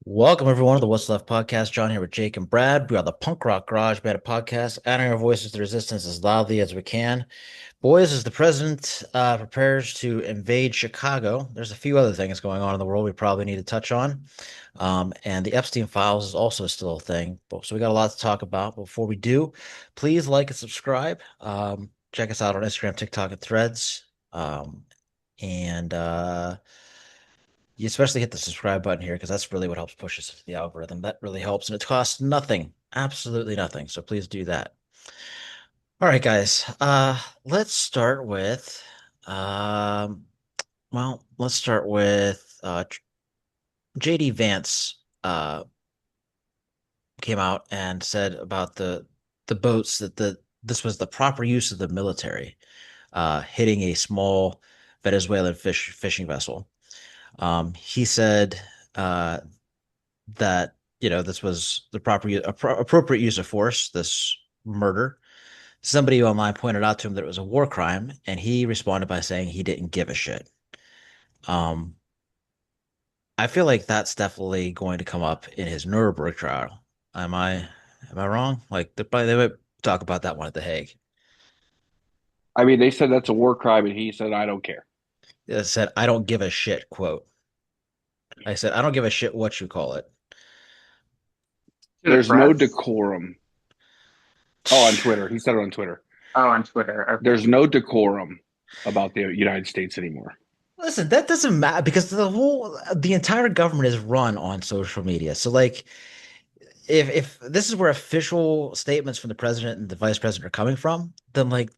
Welcome everyone to the What's Left podcast. John here with Jake and Brad. We are the Punk Rock Garage Band podcast, adding our voices to resistance as loudly as we can. Boys, as the president prepares to invade Chicago, there's a few other things going on in the world we probably need to touch on. And the Epstein files is also still a thing. So we got a lot to talk about. Before we do, please like and subscribe. Check us out on Instagram, TikTok, and Threads. And you especially hit the subscribe button here because that's really what helps push us into the algorithm. That really helps, and it costs nothing, absolutely nothing. So please do that. All right, guys. Let's start with, um, let's start with JD Vance. Came out and said about the boats that this was the proper use of the military, hitting a small Venezuelan fishing vessel. He said uh, that this was the appropriate use of force, this murder. Somebody online pointed out to him that it was a war crime, and he responded by saying he didn't give a shit. Um, I feel like that's definitely going to come up in his Nuremberg trial. Am I wrong? Like they might talk about that one at The Hague. I mean, they said that's a war crime, and he said, "I don't care." It said, "I don't give a shit." Quote. I said, "I don't give a shit what you call it." To the There's no press? decorum. Oh, on Twitter. He said it on Twitter. Oh, on Twitter. Okay. There's no decorum about the United States anymore. Listen, that doesn't matter because the entire government is run on social media. So like if this is where official statements from the president and the vice president are coming from, then like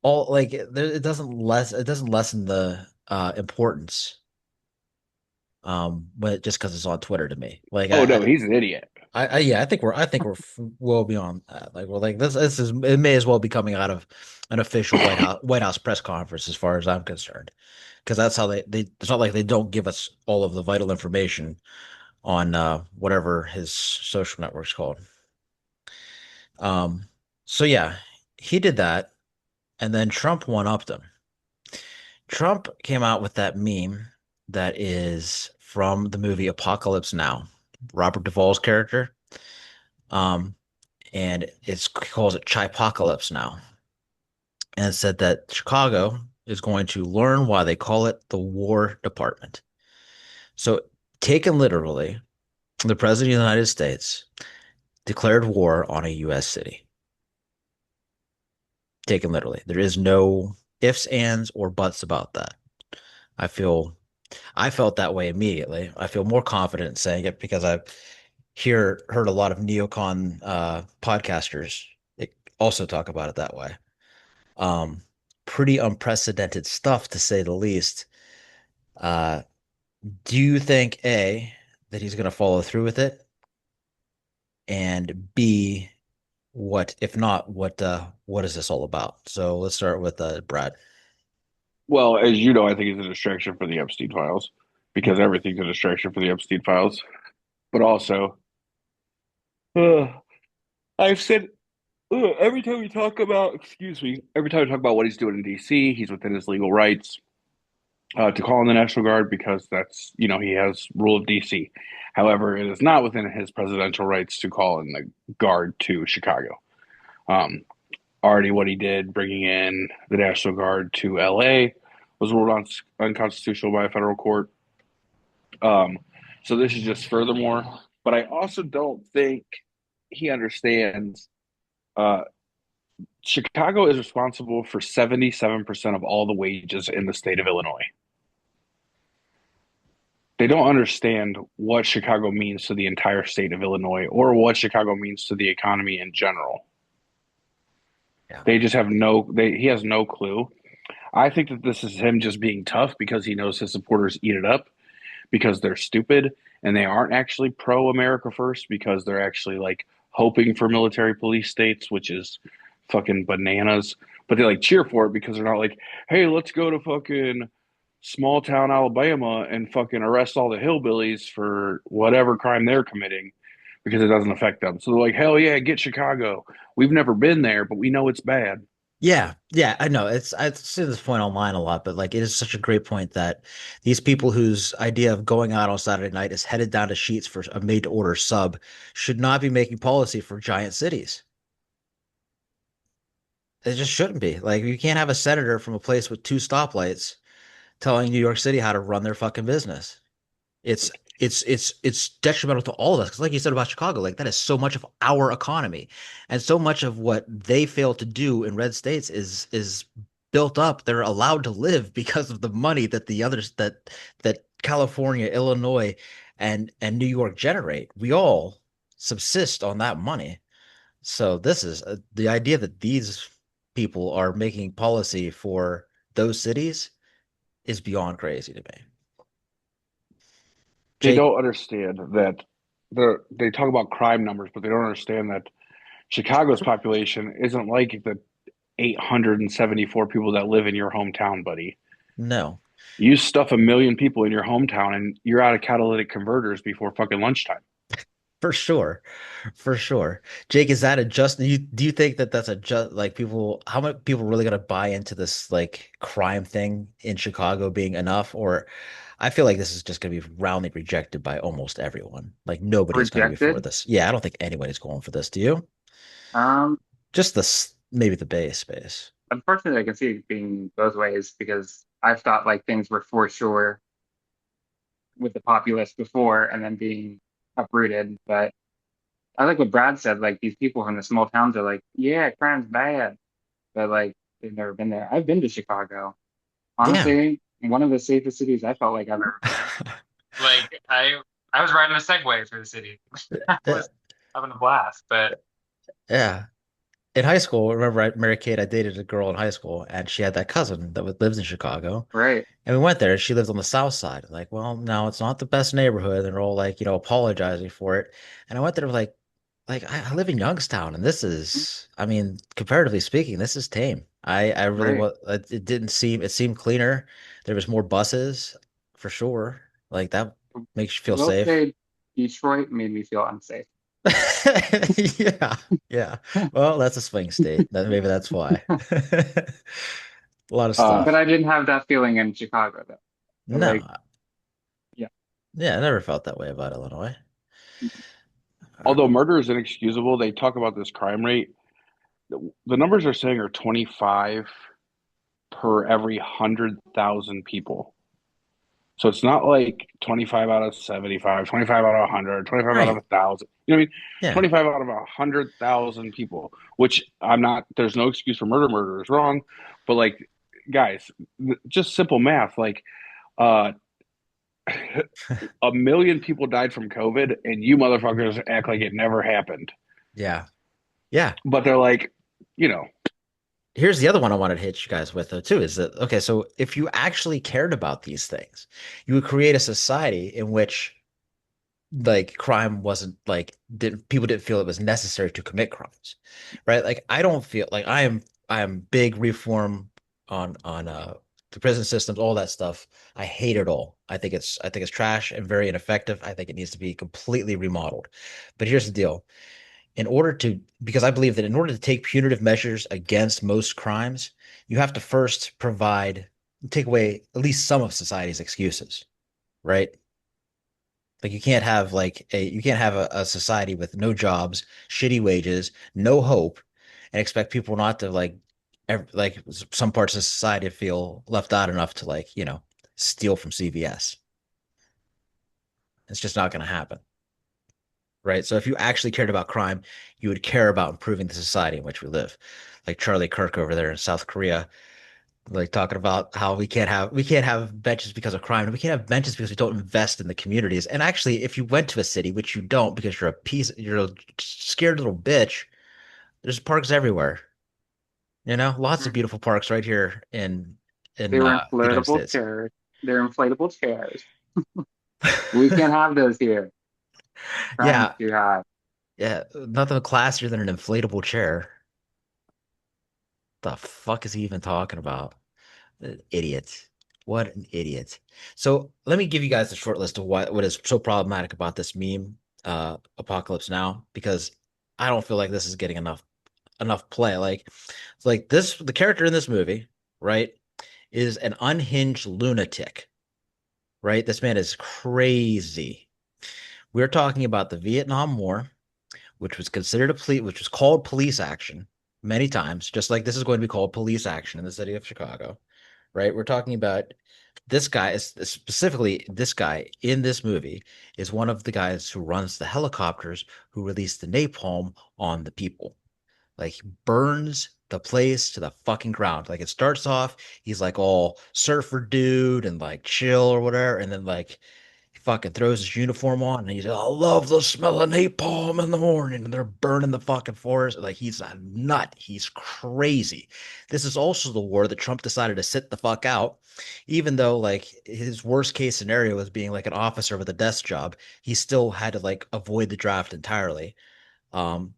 all like it doesn't lessen the importance but just because it's on Twitter to me. Like Oh no, he's an idiot. yeah, I think we're well beyond that. Like we're like this is it may as well be coming out of an official White House press conference as far as I'm concerned. Because that's how they it's not like they don't give us all of the vital information on whatever his social network's called. Um, so yeah, he did that, and then Trump one-upped him. Trump came out with that meme that is from the movie Apocalypse Now, Robert Duvall's character. Um, and it's calls it Chipocalypse now, and it said that Chicago is going to learn why they call it the War Department. So, taken literally, the President of the United States declared war on a U.S. city. Taken literally. There is no ifs, ands, or buts about that. I feel I felt that way immediately. I feel more confident in saying it because I've heard a lot of neocon podcasters also talk about it that way. Um, Pretty unprecedented stuff to say the least. Uh, do you think A, that he's going to follow through with it? And B, if not, what is this all about? So let's start with Brad. Well, as you know, I think it's a distraction for the Epstein files because everything's a distraction for the Epstein files. But also, uh, I've said every time we talk about, excuse me, every time we talk about what he's doing in DC, he's within his legal rights to call in the National Guard because that's, he has rule of DC. However, it is not within his presidential rights to call in the Guard to Chicago. Um, Already what he did, bringing in the National Guard to LA, was ruled unconstitutional by a federal court. Um, so this is just furthermore. But I also don't think he understands uh, Chicago is responsible for 77% of all the wages in the state of Illinois. They don't understand what Chicago means to the entire state of Illinois or what Chicago means to the economy in general. Yeah. They just have he has no clue. I think that this is him just being tough because he knows his supporters eat it up because they're stupid and they aren't actually pro America first because they're actually like hoping for military police states, which is fucking bananas. But they like cheer for it because they're not like, hey, let's go to fucking small town Alabama and fucking arrest all the hillbillies for whatever crime they're committing because it doesn't affect them. So they're like, hell yeah, get Chicago. We've never been there, but we know it's bad. Yeah, yeah, I know. I see this point online a lot, but like it is such a great point that these people whose idea of going out on Saturday night is headed down to Sheets for a made-to-order sub should not be making policy for giant cities. It just shouldn't be. Like you can't have a senator from a place with two stoplights telling New York City how to run their fucking business. It's it's detrimental to all of us because, like you said about Chicago, like that is so much of our economy, and so much of what they fail to do in red states is built up. They're allowed to live because of the money that the others that California, Illinois, and New York generate. We all subsist on that money. So this is the idea that these people are making policy for those cities is beyond crazy to me. They Jake, don't understand that they talk about crime numbers, but they don't understand that Chicago's population isn't like the 874 people that live in your hometown, buddy. no. You stuff a million people in your hometown and you're out of catalytic converters before fucking lunchtime. For sure. For sure. Jake, is that a just do you think that that's a just like people how many people really gonna buy into this like crime thing in Chicago being enough? Or I feel like this is just gonna be roundly rejected by almost everyone. Like nobody's gonna be for Rejected. this. Yeah, I don't think anybody's going for this. Do you? Um, Just maybe the base space. Unfortunately, I can see it being both ways because I've thought like things were for sure with the populace before and then being uprooted. But I like what Brad said, like these people from the small towns are like, yeah, crime's bad, but like they've never been there. I've been to Chicago. Yeah. Honestly, one of the safest cities I felt like I've ever been in. Like I was riding a Segway through the city. I Yeah. was having a blast. But Yeah. In high school, remember I Mary Kate, I dated a girl in high school and she had that cousin that lives in Chicago. right, And we went there and she lived on the south side. Like, well, no, it's not the best neighborhood. And they're all like, apologizing for it. And I went there like I live in Youngstown and this is, I mean, comparatively speaking, this is tame. I really right. was, it seemed cleaner. There was more buses for sure. Like that makes you I feel will safe. say Detroit made me feel unsafe. Yeah, yeah. Well, that's a swing state. Maybe that's why. A lot of Uh, But stuff. I didn't have that feeling in Chicago though. So like, No, yeah, yeah, I never felt that way about Illinois. although murder is inexcusable, they talk about this crime rate. The numbers they're saying are 25 per every 100,000 people. So it's not like 25 out of 75, 25 out of 100, 25 out of Right. 1,000. You know what I mean? Yeah. 25 out of 100,000 people, which I'm not, there's no excuse for murder. Murder is wrong. But like, guys, just simple math. Like, uh, a million people died from COVID, and you motherfuckers act like it never happened. Yeah. Yeah. But they're like, you know, Here's the other one I wanted to hit you guys with though too is that okay, so if you actually cared about these things, you would create a society in which like crime wasn't like didn't people didn't feel it was necessary to commit crimes, right? Like I don't feel like I am big reform on the prison systems, all that stuff. I hate it all. I think it's trash and very ineffective. I think it needs to be completely remodeled. But here's the deal. Because I believe that in order to take punitive measures against most crimes, you have to first take away at least some of society's excuses, right? Like you can't have a society with no jobs, shitty wages, no hope, and expect people not to like some parts of society feel left out enough to steal from CVS. It's just not going to happen, right? So if you actually cared about crime, you would care about improving the society in which we live. Like Charlie Kirk over there in South Korea, like talking about how we can't have benches because of crime, and we can't have benches because we don't invest in the communities. And actually, if you went to a city, which you don't because you're a scared little bitch, there's parks everywhere. Lots of Mhm. beautiful parks right here in They were the United inflatable States. chairs. They're inflatable chairs. We can't have those here. Crime's Yeah, too high. yeah, nothing classier than an inflatable chair. The fuck is he even talking about? Idiot. What an idiot. So let me give you guys a short list of what is so problematic about this meme, Apocalypse Now, because I don't feel like this is getting enough. enough play. Like this, the character in this movie, right, is an unhinged lunatic, right? This man is crazy. We're talking about the Vietnam War, which was considered which was called police action many times, just like this is going to be called police action in the city of Chicago, right? We're talking about this guy is specifically this guy in this movie is one of the guys who runs the helicopters who release the napalm on the people. Like he burns the place to the fucking ground. Like it starts off, he's like all surfer dude and like chill or whatever, and then like he fucking throws his uniform on and he's, I love the smell of napalm in the morning, and they're burning the fucking forest. Like he's a nut. He's crazy. This is also the war that Trump decided to sit the fuck out, even though like his worst case scenario was being like an officer with a desk job. He still had to like avoid the draft entirely. Um,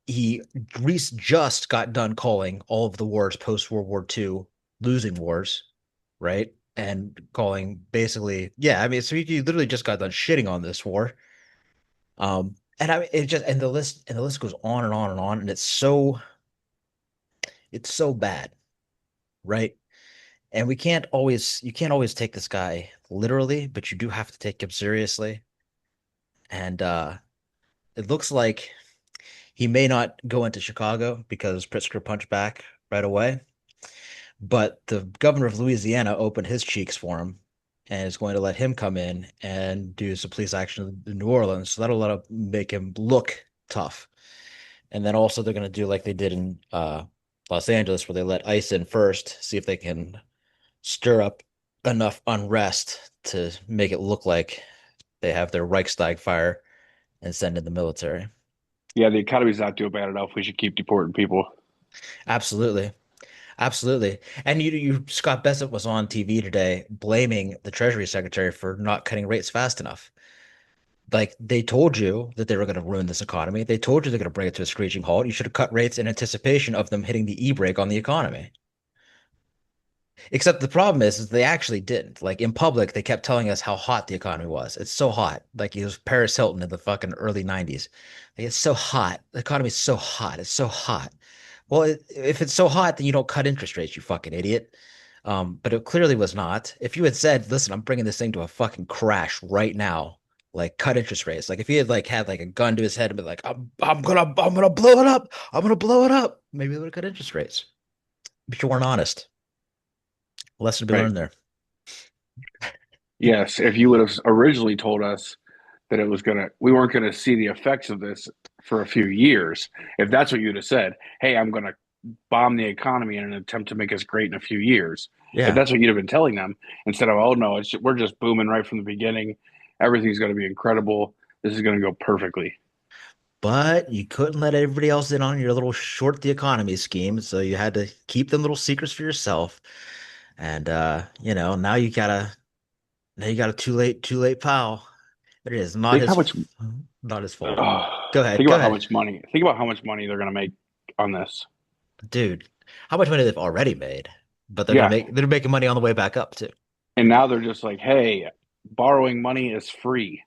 he Reese just got done calling all of the wars post World War II losing wars, right? And calling basically, yeah, I mean, so he literally just got done shitting on this war. And I mean, it just and the list goes on and on and on, and it's so bad, right? And you can't always take this guy literally, but you do have to take him seriously. And it looks like he may not go into Chicago because Pritzker punched back right away. But the governor of Louisiana opened his cheeks for him and is going to let him come in and do some police action in New Orleans. So that'll make him look tough. And then also they're going to do like they did in Los Angeles, where they let ICE in first, see if they can stir up enough unrest to make it look like they have their Reichstag fire and send in the military. Yeah, the economy's not doing bad enough. We should keep deporting people. Absolutely. Absolutely. And Scott Bessent was on TV today blaming the Treasury Secretary for not cutting rates fast enough. Like they told you that they were going to ruin this economy. They told you they're going to bring it to a screeching halt. You should have cut rates in anticipation of them hitting the e-brake on the economy. Except the problem is they actually didn't. Like in public, they kept telling us how hot the economy was. It's so hot. Like it was Paris Hilton in the fucking early 90s. Like, it's so hot. The economy is so hot. It's so hot. Well, if it's so hot, then you don't cut interest rates, you fucking idiot. But it clearly was not. If you had said, "Listen, I'm bringing this thing to a fucking crash right now," like cut interest rates. Like if he had like had like a gun to his head and been like, I'm gonna blow it up. I'm gonna blow it up." Maybe they would have cut interest rates. But you weren't honest. Lesson to be Right. learned there. Yes, if you would have originally told us that we weren't gonna see the effects of this for a few years, if that's what you'd have said, hey, I'm gonna bomb the economy in an attempt to make us great in a few years. If Yeah. that's what you'd have been telling them, instead of, oh no, we're just booming right from the beginning, everything's gonna be incredible. This is gonna go perfectly. But you couldn't let everybody else in on your little short the economy scheme, so you had to keep them little secrets for yourself. And now you got a too late pal. It is Think how much not his fault. Go think ahead, go about how ahead. much money. Think about how much money they're gonna make on this. Dude, how much money they've already made, but Yeah, they're making money on the way back up too. and now they're just like, hey, borrowing money is free.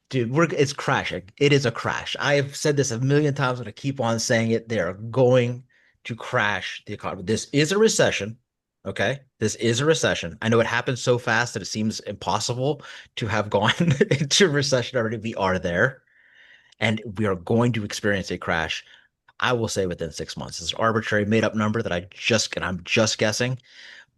Dude, it's crashing. It is a crash. I have said this a million times and I keep on saying it. They are going to crash the economy. This is a recession. Okay. This is a recession. I know it happened so fast that it seems impossible to have gone into a recession already. We are there and we are going to experience a crash. I will say within 6 months. It's an arbitrary made up number that and I'm just guessing.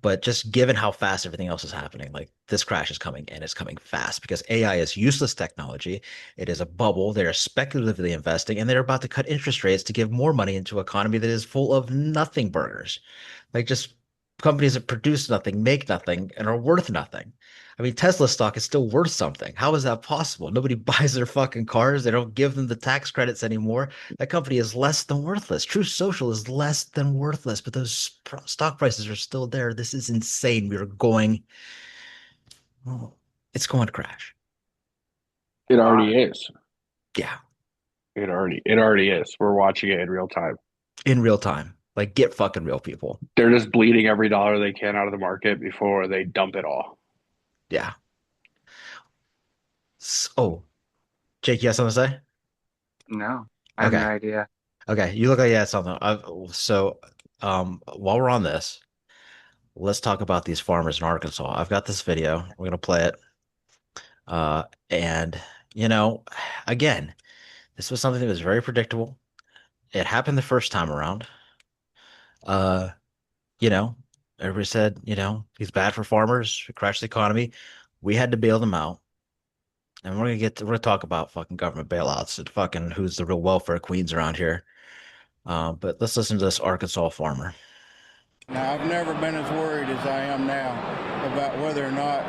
But just given how fast everything else is happening, like this crash is coming and it's coming fast because AI is useless technology. It is a bubble. They're speculatively investing and they're about to cut interest rates to give more money into an economy that is full of nothing burgers. Like just companies that produce nothing, make nothing, and are worth nothing. I mean, Tesla stock is still worth something. How is that possible? Nobody buys their fucking cars. They don't give them the tax credits anymore. That company is less than worthless. True Social is less than worthless, but those stock prices are still there. This is insane. Oh, it's going to crash. It God. already is. Yeah, It already is. We're watching it in real time. in real time. Like, get fucking real, people. They're just bleeding every dollar they can out of the market before they dump it all. Yeah. Oh, Jake, you have something to say? No, I have no Okay. idea. Okay, you look like you had something. So, while we're on this, let's talk about these farmers in Arkansas. I've got this video. We're gonna play it. And you know, again, this was something that was very predictable. It happened the first time around. Uh, you know, everybody said, he's bad for farmers, it crashed the economy. We had to bail them out. And we're gonna talk about fucking government bailouts and fucking who's the real welfare queens around here. But let's listen to this Arkansas farmer. Now, I've never been as worried as I am now about whether or not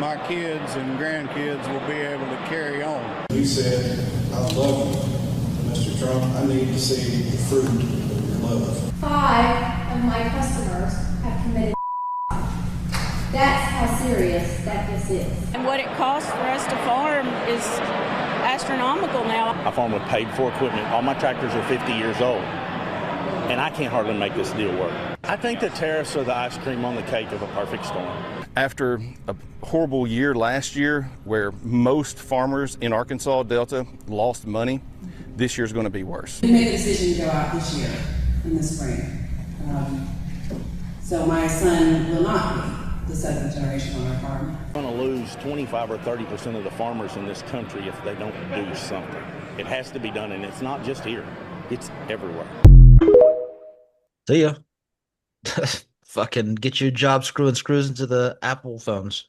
my kids and grandkids will be able to carry on. He said, I love you, Mr. Trump. I need to see the fruit of your love. 5 of my customers have committed. That's how serious that this is. And what it costs for us to farm is astronomical now. I farm with paid-for equipment. All my tractors are 50 years old, and I can't hardly make this deal work. I think the tariffs are the ice cream on the cake of a perfect storm. After a horrible year last year where most farmers in Arkansas Delta lost money, this year's going to be worse. We made the decision to go out this year in the spring. So my son will not be the seventh generation on our farm. We're going to lose 25 or 30% of the farmers in this country if they don't do something. It has to be done, and it's not just here. It's everywhere. See ya. Fucking get your job screwing screws into the Apple phones.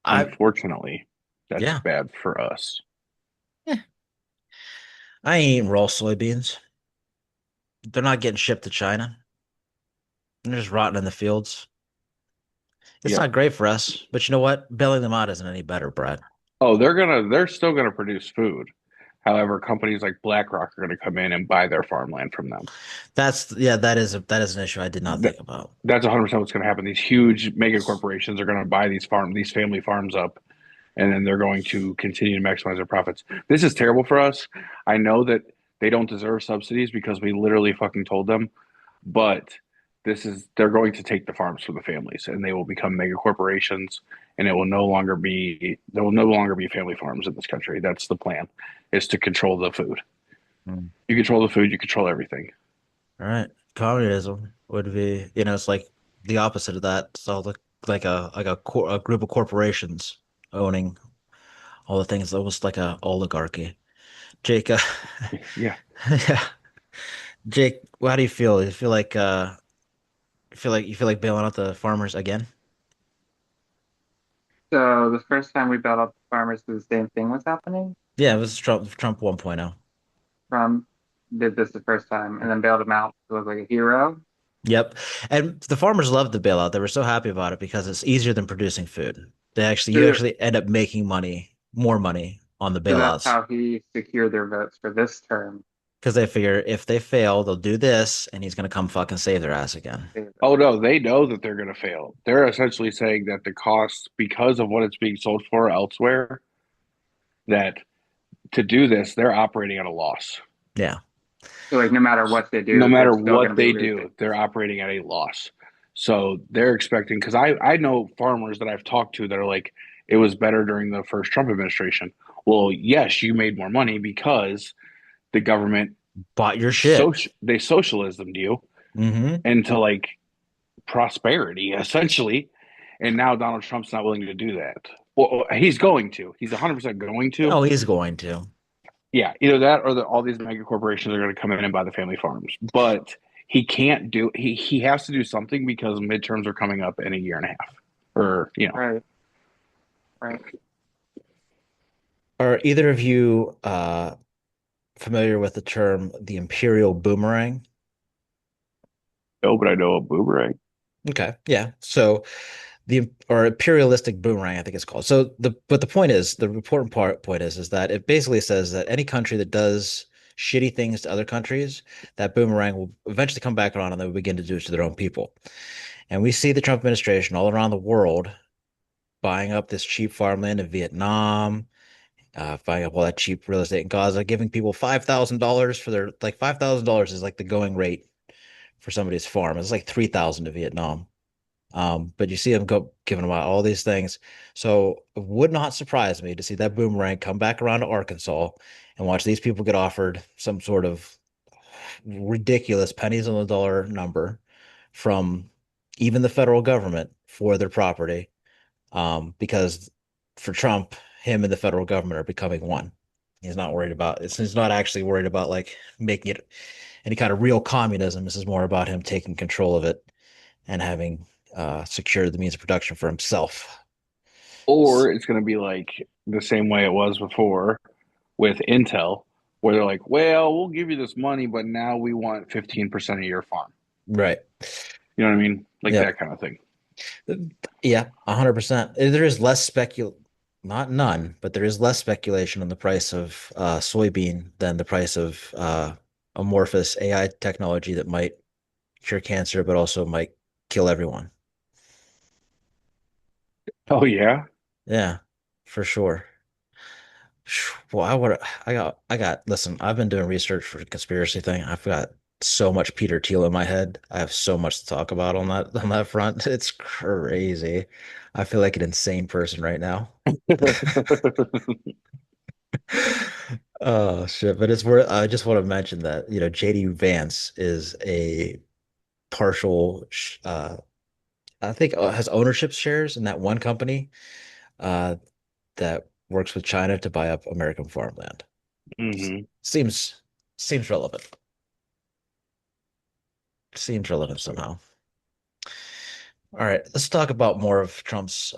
Unfortunately, that's Yeah. bad for us. I ain't eating raw soybeans. They're not getting shipped to China. They're just rotting in the fields. It's Yeah. not great for us, but you know what? Bailing them out isn't any better, Brad. Oh, they're still gonna produce food. However, companies like BlackRock are gonna come in and buy their farmland from them. That is an issue I did not That, think about. that's 100% what's gonna happen. These huge mega corporations are gonna buy these family farms up, and then they're going to continue to maximize their profits. This is terrible for us. I know that they don't deserve subsidies because we literally fucking told them, but they're going to take the farms from the families and they will become mega corporations, and there will no longer be family farms in this country. That's the plan, is to control the food. Hmm. You control the food, you control everything. All right. Communism would be, it's like the opposite of that. So like a group of corporations owning all the things, almost like a oligarchy. Jake, Yeah. yeah. Jake, how do you feel? You feel like bailing out the farmers again? So the first time we bailed out the farmers, the same thing was happening. Yeah, it was Trump 1.0. Trump did this the first time and then bailed him out to look like a hero. Yep. And the farmers loved the bailout. They were so happy about it because it's easier than producing food. You So, actually end up making money, more money on the so that's bailouts how he secured their votes for this term. because they figure if they fail, they'll do this and he's going to come fucking save their ass again. Oh no, they know that they're going to fail. They're essentially saying that the cost, because of what it's being sold for elsewhere, that to do this, they're operating at a loss. Yeah. So like no matter what they do, No matter they're still what gonna be they losing. do, they're operating at a loss. So they're expecting, because I know farmers that I've talked to that are like, it was better during the first Trump administration. Well, yes, you made more money because the government Bought your shit. they socialismed you Hmm. into like prosperity essentially, and now Donald Trump's not willing to do that. Well, he's going to. He's 100% going to. Oh, he's going to. Yeah, either that or all these mega corporations are going to come in and buy the family farms. But he can't do. He has to do something because midterms are coming up in a year and a half, or Right. Right. Are either of you familiar with the term the imperial boomerang? no. But I know a boomerang. Okay. Yeah. So or imperialistic boomerang, I think it's called. So the point is, the important point is that it basically says that any country that does shitty things to other countries, that boomerang will eventually come back around and they will begin to do it to their own people. And we see the Trump administration all around the world buying up this cheap farmland in Vietnam, buying up all that cheap real estate in Gaza, giving people $5,000 for their like $5,000 is like the going rate for somebody's farm. It's like 3,000 to Vietnam. But you see him go giving him out all these things. So it would not surprise me to see that boomerang come back around to Arkansas and watch these people get offered some sort of ridiculous pennies on the dollar number from even the federal government for their property. Because for Trump, him and the federal government are becoming one. He's not actually worried about like making it any kind of real communism. This is more about him taking control of it and having secured the means of production for himself. Or it's going to be like the same way it was before with Intel, where they're like, well, we'll give you this money, but now we want 15% of your farm. Right. You know what I mean? Like Yeah. that kind of thing. Yeah, 100%. There is less not none, but there is less speculation on the price of soybean than the price of amorphous AI technology that might cure cancer, but also might kill everyone. Oh, yeah. Yeah, for sure. Well, listen, I've been doing research for the conspiracy thing. I've got so much Peter Thiel in my head. I have so much to talk about on that front. It's crazy. I feel like an insane person right now. Oh shit, but it's worth I just want to mention that, JD Vance is a partial I think has ownership shares in that one company uh that works with China to buy up American farmland. Hmm. Seems seems relevant. Seems relevant somehow. All right, let's talk about more of Trump's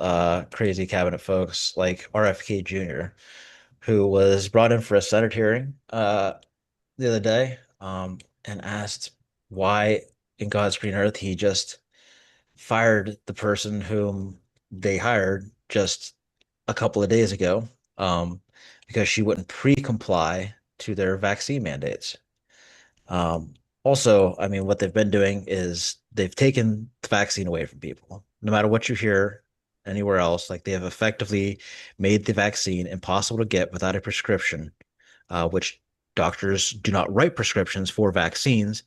crazy cabinet folks like RFK Jr., who was brought in for a Senate hearing the other day, and asked why in God's green earth he just fired the person whom they hired just a couple of days ago, because she wouldn't pre-comply to their vaccine mandates. Also, I mean, what they've been doing is they've taken the vaccine away from people. No matter what you hear anywhere else, like they have effectively made the vaccine impossible to get without a prescription, which doctors do not write prescriptions for vaccines.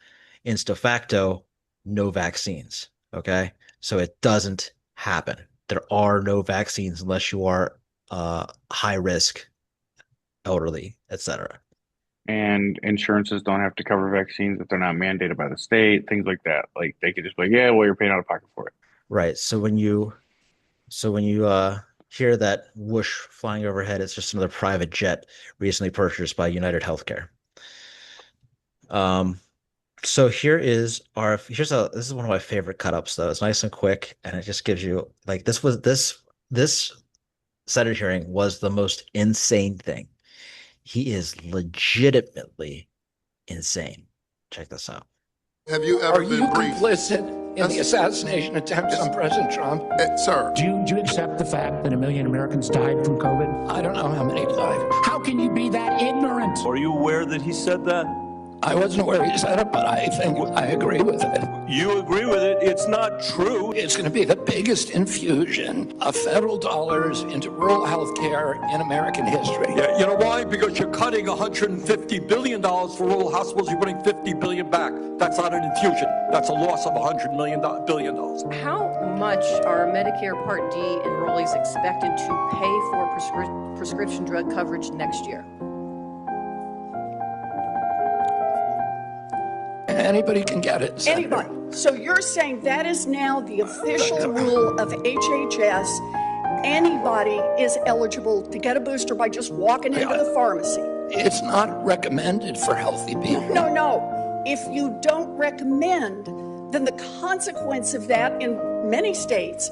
Insta facto, no vaccines. Okay. So it doesn't happen. There are no vaccines unless you are high risk, elderly, etc. And insurances don't have to cover vaccines if they're not mandated by the state, things like that. Like they could just be like, yeah, well, you're paying out of pocket for it. Right. So when you hear that whoosh flying overhead, it's just another private jet recently purchased by United Healthcare. Um, so this is one of my favorite cut ups though. It's nice and quick, and it just gives you like this Senate hearing was the most insane thing. He is legitimately insane. Check this out. Have you ever been complicit in the assassination attempts on President Trump? Sir. Do you accept the fact that 1 million Americans died from COVID? I don't know how many died. How can you be that ignorant? Are you aware that he said that? I wasn't aware he said it, but I think I agree with it. You agree with it? It's not true. It's going to be the biggest infusion of federal dollars into rural health care in American history. Yeah, you know why? Because you're cutting $150 billion for rural hospitals. You're putting $50 billion back. That's not an infusion. That's a loss of $100 billion. How much are Medicare Part D enrollees expected to pay for prescription drug coverage next year? Anybody can get it. Senator. Anybody. So you're saying that is now the official rule of HHS. Anybody is eligible to get a booster by just walking into the pharmacy. It's not recommended for healthy people. No. If you don't recommend, then the consequence of that in many states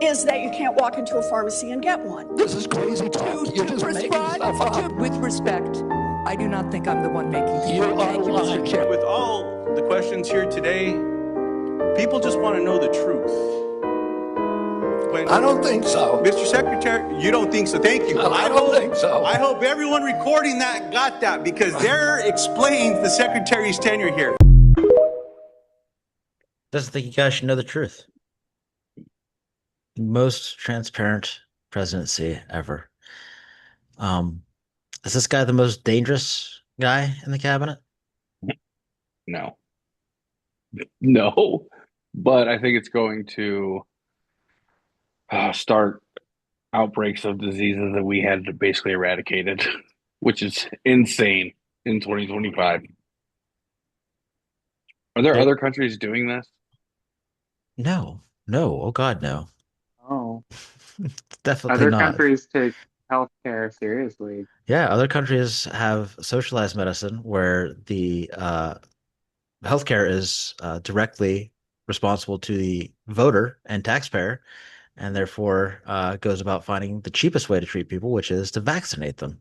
is that you can't walk into a pharmacy and get one. This is crazy talk. You're just making stuff up. With respect, I do not think I'm the one making the You are lying. With all the questions here today, people just want to know the truth. I don't think so. Mr. Secretary, you don't think so? Thank you. I don't think so. I hope everyone recording that got that, because there explains the Secretary's tenure here. Doesn't think you guys should know the truth. Most transparent presidency ever. Is this guy the most dangerous guy in the cabinet? No. No. but I think it's going to start outbreaks of diseases that we had basically eradicated, which is insane in 2025. Are there There, other countries doing this? no, no, oh God, no. Oh, Definitely other not. countries take healthcare seriously. Yeah, other countries have socialized medicine where the healthcare is directly responsible to the voter and taxpayer, and therefore goes about finding the cheapest way to treat people, which is to vaccinate them.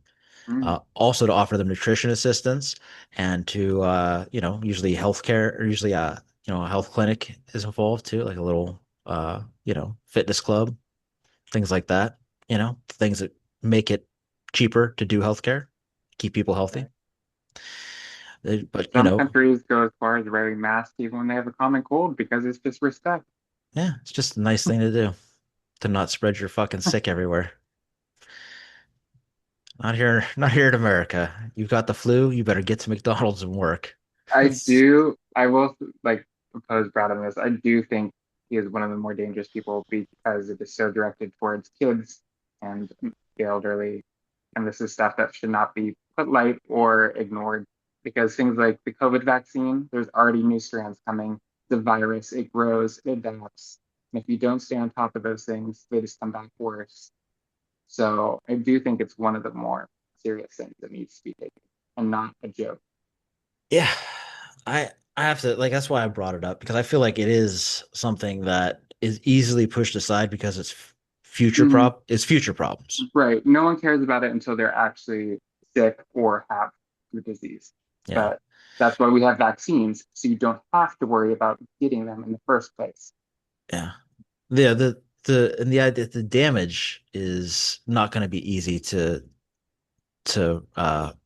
Mm. Also to offer them nutrition assistance and to usually healthcare or usually a health clinic is involved too, like a little fitness club, things like that. Things that make it cheaper to do healthcare, keep people healthy. But Some countries go as far as wearing masks even when they have a common cold because it's just respect. yeah, it's just a nice thing to do to not spread your fucking sick everywhere. Not here in America. You've got the flu, you better get to McDonald's and work. I will like oppose Brad on this. I do think he is one of the more dangerous people because it is so directed towards kids and the elderly. And this is stuff that should not be put light or ignored because things like the COVID vaccine, there's already new strands coming. The virus, it grows, it adapts. And if you don't stay on top of those things, they just come back worse. So I do think it's one of the more serious things that needs to be taken and not a joke. Yeah, I have to like that's why I brought it up because I feel like it is something that is easily pushed aside because Mhm. it's future problems. Right. No one cares about it until they're actually sick or have the disease. Yeah. But that's why we have vaccines, so you don't have to worry about getting them in the first place. Yeah. Yeah, the idea the damage is not going to be easy to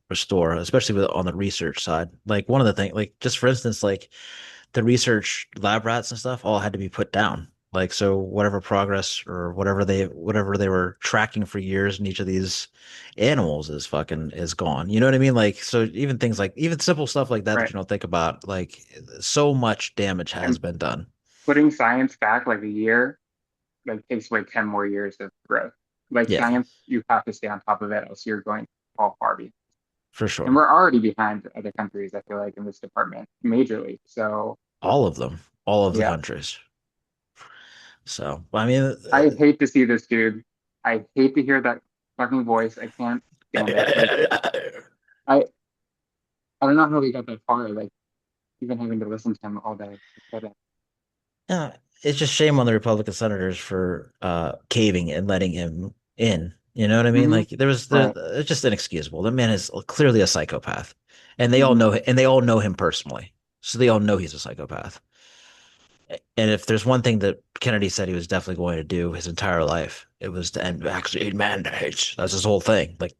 restore, especially on the research side. Like one of the things, like just for instance, like the research lab rats and stuff all had to be put down. Like so whatever progress or whatever they were tracking for years in each of these animals is gone. You know what I mean? Like so even things like even simple stuff like that Right. you don't think about, like so much damage has And been done. putting science back like a year, like takes away 10 more years of growth. Like Yeah, science, you have to stay on top of it, else you're going to fall far behind. for And sure. we're already behind other countries, I feel like, in this department, majorly. So All of them, all of the yeah. countries. So, I mean, I hate to see this dude. I hate to hear that fucking voice. I can't stand it. Like I I don't know how he got that far. Like even having to listen to him all day. But, yeah, it's just shame on the Republican senators for caving and letting him in. You know what I mean? mhm. Like Right. it's just inexcusable. The man is clearly a psychopath, and Mhm. they all know him personally, so they all know he's a psychopath. And if there's one thing that Kennedy said he was definitely going to do his entire life, it was to end vaccine mandates. That's his whole thing. Like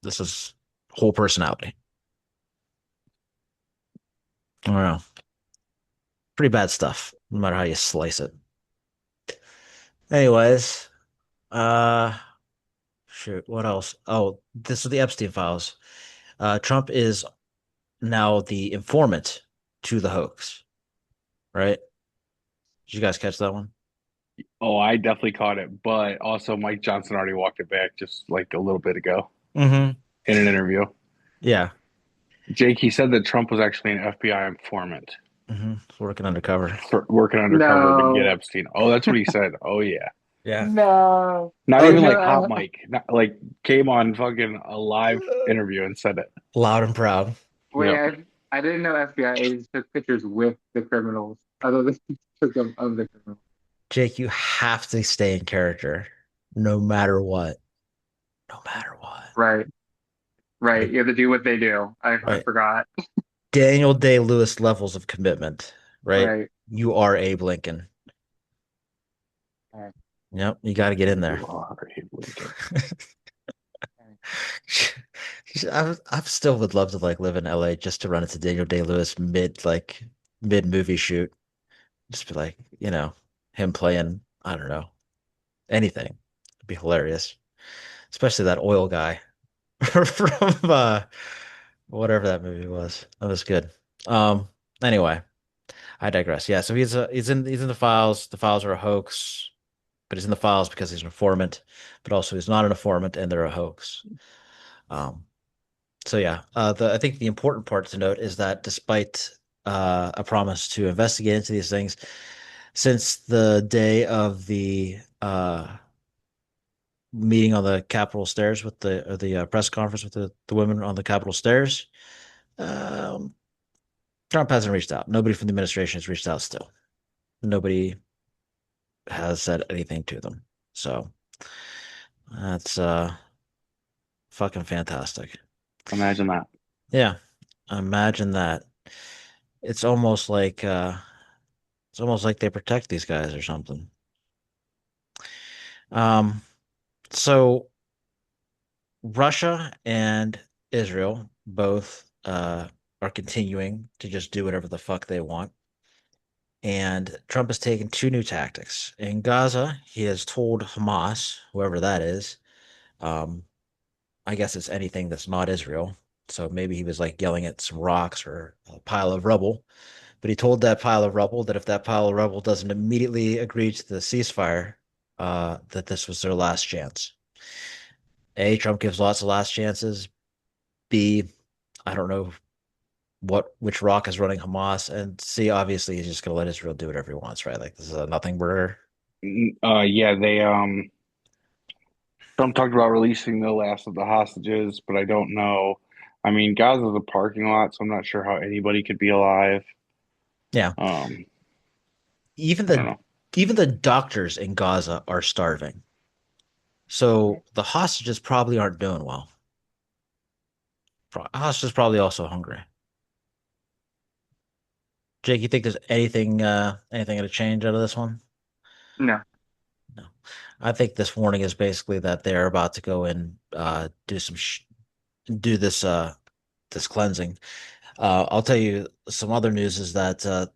this is whole personality. I don't know. Pretty bad stuff, no matter how you slice it. Anyways, uh, shoot, what else? Oh, this is the Epstein files. Trump is now the informant to the hoax, right? Did you guys catch that one? Oh, I definitely caught it, but also Mike Johnson already walked it back just like a little bit ago Mm-hmm. in an interview. Yeah. Jake, he said that Trump was actually an FBI informant Mm-hmm. Working undercover. for working undercover to get No. Epstein. Oh, that's what he said. Oh yeah. Yeah. No. Not Oh, even you like hot Mike. Not like came on fucking a live interview and said it. loud and proud. Wait, Yep. I didn't know FBI agents took pictures with the criminals, other than took them of the criminals. Jake, you have to stay in character no matter what. No matter what. Right. Right. Like, You have to do what they do. I right. forgot. Daniel Day-Lewis levels of commitment, right? Right. You are Abe Lincoln. Right. Yep, you got to get in there. You are Abe Lincoln. I still would love to like live in LA just to run into Daniel Day-Lewis mid movie shoot. Just be like, him playing, I don't know, anything. It'd be hilarious. Especially that oil guy from whatever that movie was. That was good. Anyway, I digress. Yeah, so he's in the files. The files are a hoax, but he's in the files because he's an informant, but also he's not an informant and they're a hoax. Um, so yeah, I think the important part to note is that despite a promise to investigate into these things, since the day of the meeting on the Capitol stairs with the press conference with the women on the Capitol stairs, um, Trump hasn't reached out. Nobody from the administration has reached out still. Nobody has said anything to them. So that's fucking fantastic. Imagine that. Yeah. Imagine that. It's almost like it's almost like they protect these guys or something. Um, so Russia and Israel both are continuing to just do whatever the fuck they want. And Trump has taken two new tactics. In Gaza, he has told Hamas, whoever that is, um, I guess it's anything that's not Israel. So maybe he was like yelling at some rocks or a pile of rubble. But he told that pile of rubble that if that pile of rubble doesn't immediately agree to the ceasefire, that this was their last chance. A, Trump gives lots of last chances. B, I don't know which rock is running Hamas. And C, obviously he's just gonna let Israel do whatever he wants, right? Like this is a nothing burger. Yeah, they Trump talked about releasing the last of the hostages, but I don't know. I mean, Gaza's a parking lot, so I'm not sure how anybody could be alive. Yeah. Um, Even I don't the know. even the doctors in Gaza are starving. So the hostages probably aren't doing well. Hostages probably also hungry. Jake, you think there's anything gonna change out of this one? No. No. I think this warning is basically that they're about to go and do this cleansing. I'll tell you some other news is that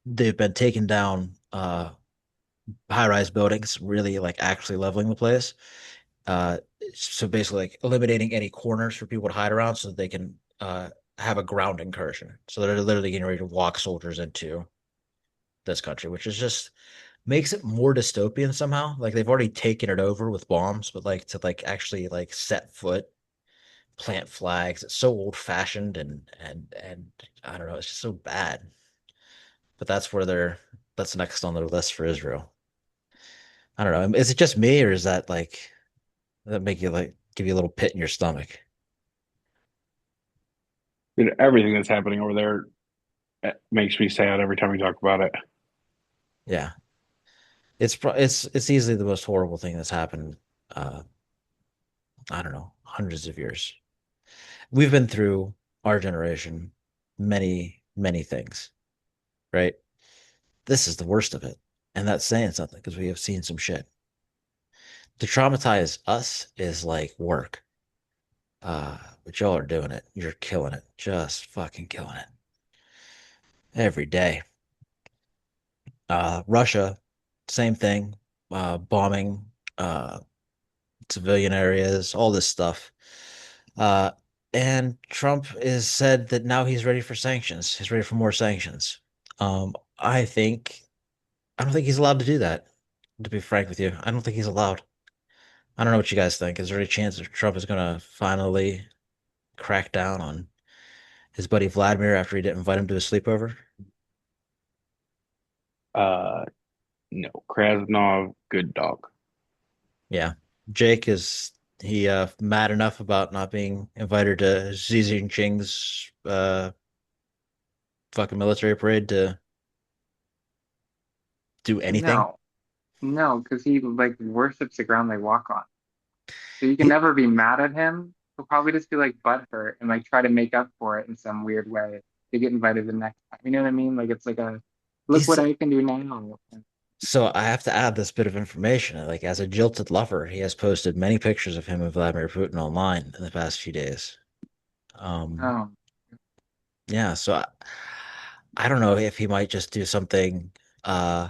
they've been taking down high-rise buildings, really like actually leveling the place. Uh, so basically, like eliminating any corners for people to hide around, so that they can have a ground incursion. So they're literally getting ready to walk soldiers into this country, which is just makes it more dystopian somehow. Like they've already taken it over with bombs, but like to like actually like set foot, plant flags, it's so old fashioned and I don't know, it's just so bad. But that's next on their list for Israel. I don't know. Is it just me or is that like that make you like give you a little pit in your stomach? Dude, everything that's happening over there makes me sad every time we talk about it. Yeah. It's easily the most horrible thing that's happened uh I don't know, hundreds of years. We've been through our generation many things, right? This is the worst of it. And that's saying something because we have seen some shit. To traumatize us is like work. But y'all are doing it. You're killing it. Just fucking killing it. Every day. Russia, same thing. Bombing civilian areas, all this stuff. Uh, and Trump is said that now he's ready for sanctions. He's ready for more sanctions. I think I don't think he's allowed to do that, to be frank with you. I don't think he's allowed. I don't know what you guys think. Is there any chance that Trump is going to finally crack down on his buddy Vladimir after he didn't invite him to a sleepover? Uh, no, Krasnov, good dog. Yeah. Jake, is he mad enough about not being invited to Xi Jinping's fucking military parade to do anything? No. No, because he like worships the ground they walk on. So you can He, never be mad at him. He'll probably just be like butthurt and like try to make up for it in some weird way to get invited the next time. You know what I mean? Like it's like a look he's what I can do now. So I have to add this bit of information. Like as a jilted lover, he has posted many pictures of him and Vladimir Putin online in the past few days. Um, Oh, yeah, so I don't know if he might just do something, uh,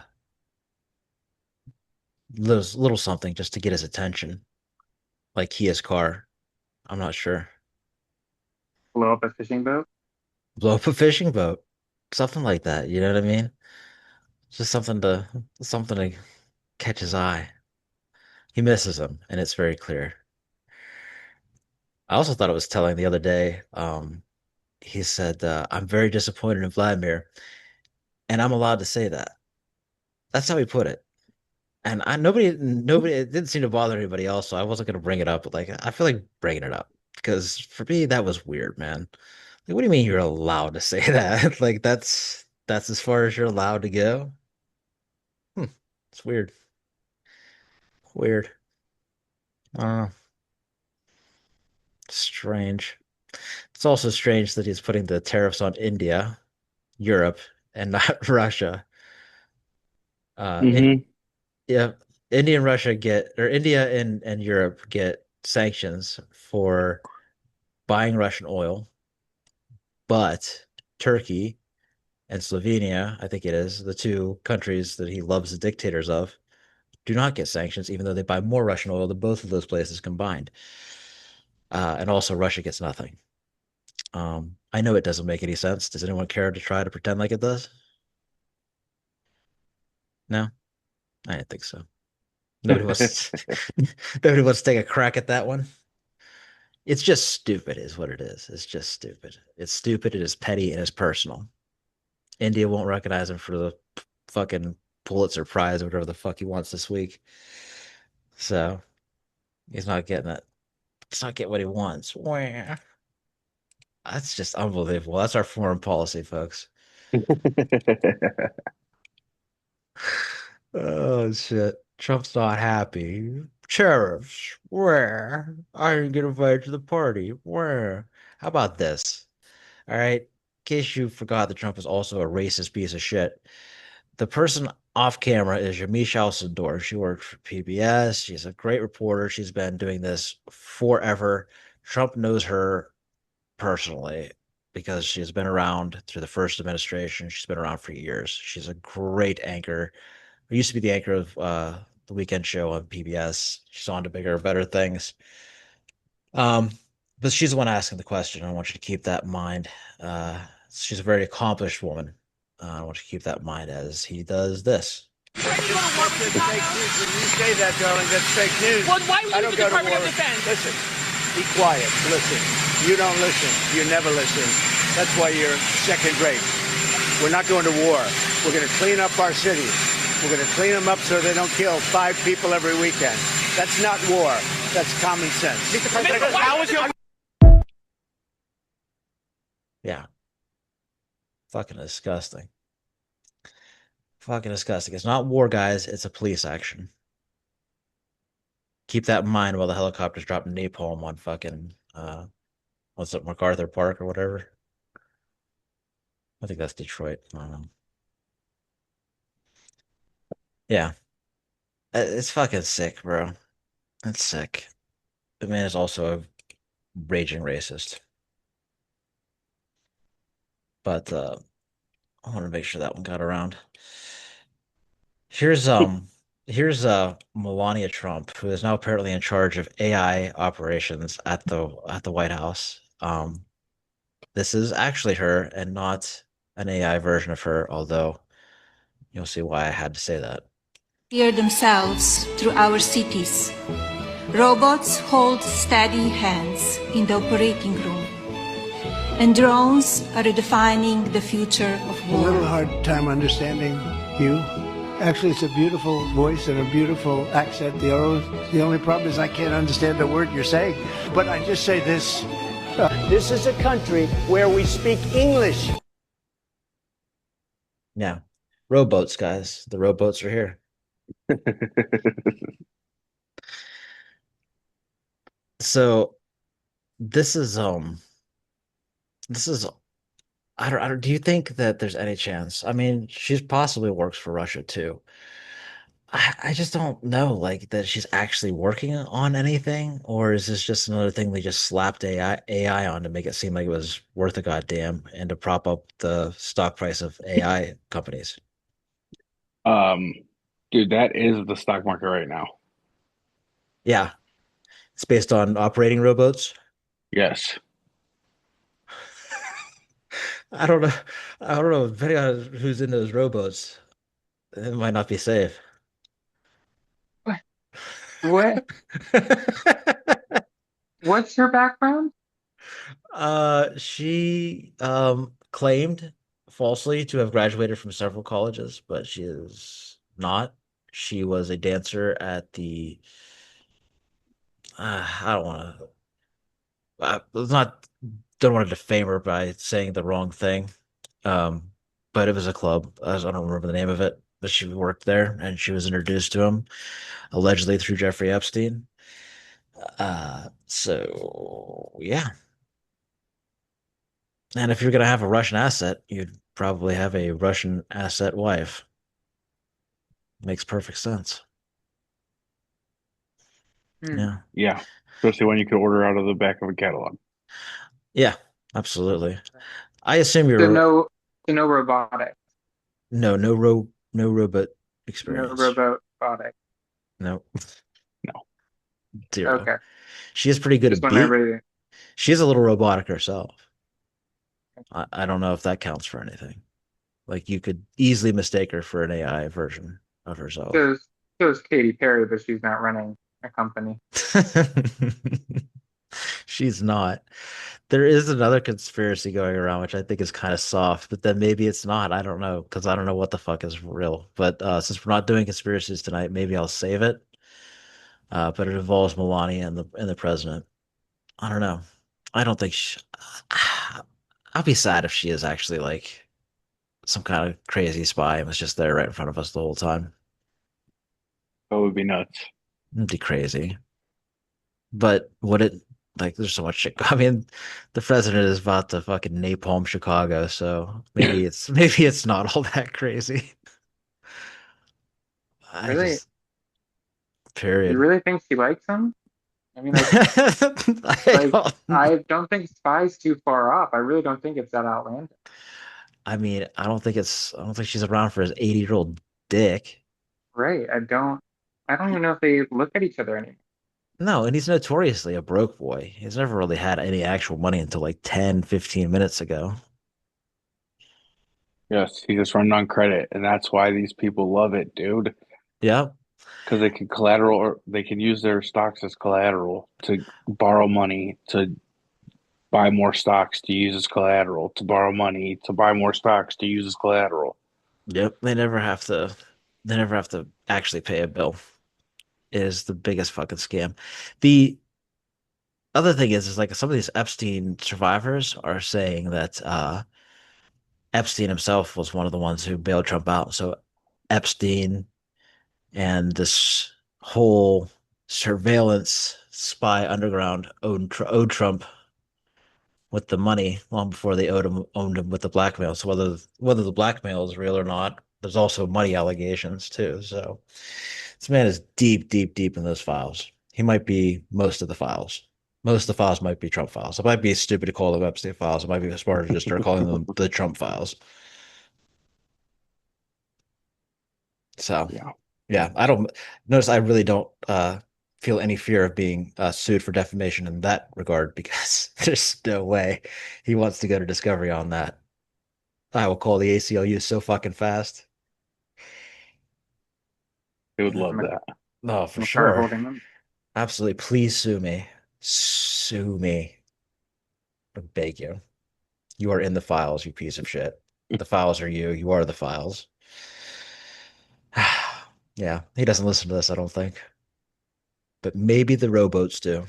little something just to get his attention, like Kia's car. I'm not sure. blow up a fishing boat. Blow up a fishing boat. Something like that. You know what I mean? Just something to catch his eye. He misses him, and it's very clear. I also thought it was telling the other day. He said, "I'm very disappointed in Vladimir, and I'm allowed to say that." That's how he put it. And nobody, it didn't seem to bother anybody else, so I wasn't gonna bring it up. But like, I feel like bringing it up because for me, that was weird, man. Like, what do you mean you're allowed to say that? Like, that's as far as you're allowed to go. Hmm. It's weird. Weird. Uh, Strange. It's also strange that he's putting the tariffs on India, Europe, and not Russia. In, Hmm. yeah, India and Russia get, or India and Europe get sanctions for buying Russian oil, but Turkey and Slovenia, I think it is, the two countries that he loves the dictators of, do not get sanctions, even though they buy more Russian oil than both of those places combined. And also, Russia gets nothing. I know it doesn't make any sense. Does anyone care to try to pretend like it does? No, I didn't think so. Nobody wants nobody wants to take a crack at that one. It's just stupid, is what it is. It's just stupid. It's stupid, it is petty, and it's personal. India won't recognize him for the fucking Pulitzer Prize or whatever the fuck he wants this week. So he's not getting it. He's not getting what he wants. Wah. That's just unbelievable. That's our foreign policy, folks. Oh shit. Trump's not happy. Tariffs. Where? I didn't get invited to the party. Where? How about this? All right. In case you forgot that Trump is also a racist piece of shit. The person off camera is Yamiche Alcindor. She worked for PBS. She's a great reporter. She's been doing this forever. Trump knows her personally because she's been around through the first administration. She's been around for years. She's a great anchor. She used to be the anchor of the weekend show on PBS. She's on to bigger, better things. Um, but she's the one asking the question. I want you to keep that in mind. She's a very accomplished woman. I want you to keep that in mind as he does this. Fake news. When you say that, darling, that's fake news. Well, why would you go to war? Listen, be quiet. Listen. You don't listen. You never listen. That's why you're second rate. We're not going to war. We're going to clean up our cities. We're going to clean them up so they don't kill 5 people every weekend. That's not war. That's common sense. Mr. President, how is your... Yeah. Fucking disgusting. Fucking disgusting. It's not war, guys. It's a police action. Keep that in mind while the helicopter's dropping napalm on fucking, what's it, MacArthur Park or whatever. I think that's Detroit. I don't know. Yeah. It's fucking sick, bro. It's sick. The man is also a raging racist. But I want to make sure that one got around. Here's Melania Trump, who is now apparently in charge of AI operations at the White House. This is actually her and not an AI version of her, although you'll see why I had to say that. Themselves through our cities. Robots hold steady hands in the operating room. And drones are redefining the future of war. A little hard time understanding you. Actually, it's a beautiful voice and a beautiful accent. The only problem is I can't understand a word you're saying. But I just say this. This is a country where we speak English. Yeah. Rowboats, guys. The rowboats are here. So this is I don't do you think that there's any chance? I mean, she's possibly works for Russia too. I just don't know, like that she's actually working on anything, or is this just another thing they just slapped AI on to make it seem like it was worth a goddamn and to prop up the stock price of AI companies? Dude, that is the stock market right now. Yeah. It's based on operating rowboats. Yes. I don't know. I don't know. Depending on who's in those rowboats, it might not be safe. What? What's her background? She claimed falsely to have graduated from several colleges, but she is not. She was a dancer at the I don't want to let's not don't want to defame her by saying the wrong thing. Um, but it was a club. I don't remember the name of it, but she worked there and she was introduced to him allegedly through Jeffrey Epstein. So yeah. And if you're gonna have a Russian asset, you'd probably have a Russian asset wife. Makes perfect sense. Hmm. Yeah. Yeah, especially when you could order out of the back of a catalog. Yeah, absolutely. I assume So you're no, so no robotics, no robot no experience. robotic. No, No. zero. Okay, She is pretty good just at want beat. everybody. She's a little robotic herself. I don't know if that counts for anything. Like you could easily mistake her for an AI version of herself. So so is Katy Perry, but she's not running a company. She's not. There is another conspiracy going around, which I think is kind of soft, but then maybe it's not. I don't know because I don't know what the fuck is real. But since we're not doing conspiracies tonight, maybe I'll save it. But it involves Melania and the president. I don't know. I don't think she, I'll be sad if she is actually like some kind of crazy spy and was just there right in front of us the whole time. That would be nuts. It'd be crazy. But would it like there's so much shit. I mean, the president is about to fucking napalm Chicago, so maybe it's not all that crazy. I Really, just you period. really think she likes him? I mean, I don't, I don't think spy's too far off. I really don't think it's that outlandish. I mean, I don't think she's around for his 80-year-old dick. Right. I don't even know if they look at each other anymore. No, and he's notoriously a broke boy. He's never really had any actual money until like 10, 15 minutes ago. Yes, he just run on credit, and that's why these people love it, dude. Yeah. Because they can collateral, or they can use their stocks as collateral to borrow money to buy more stocks to use as collateral to borrow money to buy more stocks to use as collateral. Yep. They never have to actually pay a bill. It is the biggest fucking scam. The other thing is like some of these Epstein survivors are saying that Epstein himself was one of the ones who bailed Trump out. So Epstein and this whole surveillance spy underground owed Trump with the money long before they owned him with the blackmail. So whether the blackmail is real or not, there's also money allegations too. So this man is deep, deep, deep in those files. He might be most of the files. Most of the files might be Trump files. It might be stupid to call them Epstein files. It might be smarter to just start calling them the Trump files. So Yeah. yeah, I don't notice. I really don't feel any fear of being sued for defamation in that regard because there's no way he wants to go to discovery on that. I will call the ACLU so fucking fast. They would I'm love gonna, that. Oh, for I'm gonna start sure. holding them. Absolutely. Please sue me. Sue me. I beg you. You are in the files, you piece of shit. The files are you. You are the files. Yeah, he doesn't listen to this, I don't think. But maybe the rowboats do.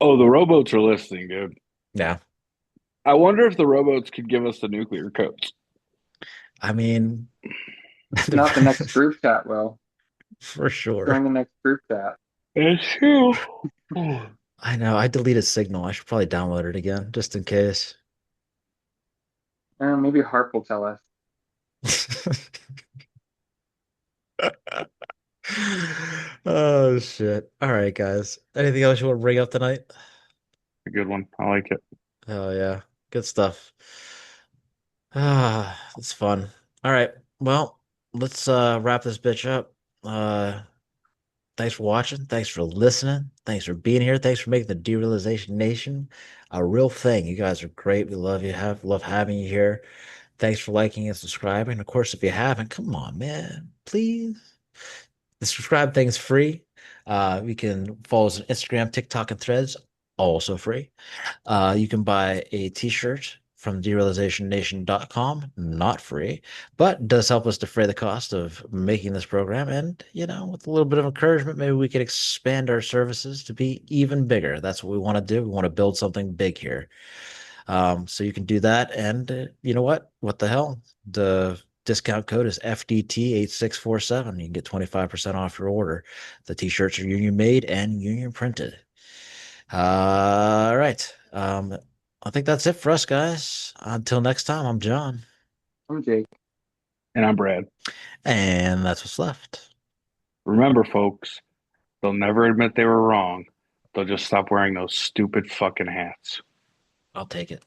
Oh, the rowboats are listening, dude. Yeah. I wonder if the rowboats could give us the nuclear codes. I mean, If not, the next group chat will. for sure. Join the next group chat. It's true. I know. I deleted Signal. I should probably download it again just in case. Maybe Harp will tell us. Oh shit. All right, guys. Anything else you want to bring up tonight? A good one. I like it. Oh yeah. Good stuff. Ah, it's fun. All right. Well, let's wrap this bitch up. Uh Thanks for watching. Thanks for listening. Thanks for being here. Thanks for making the Derealization Nation a real thing. You guys are great. We love you. Love having you here. Thanks for liking and subscribing. Of course, if you haven't, come on, man, please. The subscribe thing's free. You can follow us on Instagram, TikTok, and Threads, also free. You can buy a t-shirt from derealizationnation.com, not free, but does help us defray the cost of making this program. And, with a little bit of encouragement, maybe we could expand our services to be even bigger. That's what we want to do. We want to build something big here. So you can do that. And you know what? What the hell? The discount code is FDT8647. You can get 25% off your order. The t-shirts are union made and union printed. All right. I think that's it for us, guys. Until next time, I'm John. I'm Jake. And I'm Brad. And that's what's left. Remember, folks, they'll never admit they were wrong. They'll just stop wearing those stupid fucking hats. I'll take it.